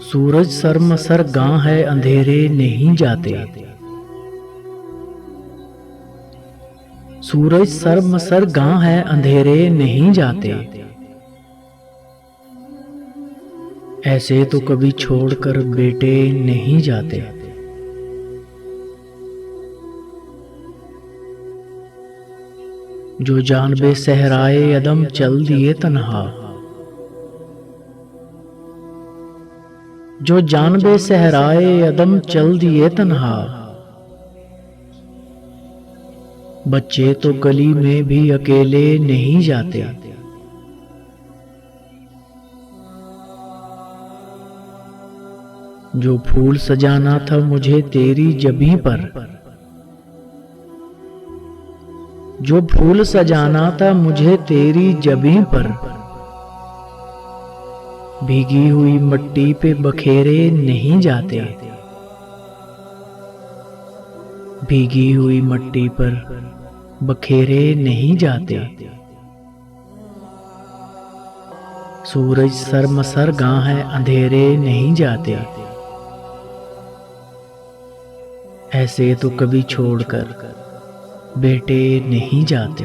सूरज सरमसर गां है अंधेरे नहीं जाते। सूरज सरमसर गां है अंधेरे नहीं जाते। ऐसे तो कभी छोड़कर बेटे नहीं जाते। जो जानबे सहराए अदम चल दिए तन्हा। जो जानबे सहराए अदम चल दिए तन्हा। बच्चे तो गली में भी अकेले नहीं जाते। जो फूल सजाना था मुझे तेरी जबीं पर। जो फूल सजाना था मुझे तेरी जबीं पर। भीगी हुई मट्टी पे बखेरे नहीं जाते। भीगी हुई मट्टी पर बखेरे नहीं जाते। सूरज सरमसर गां है अंधेरे नहीं जाते। ऐसे तो कभी छोड़कर बेटे नहीं जाते।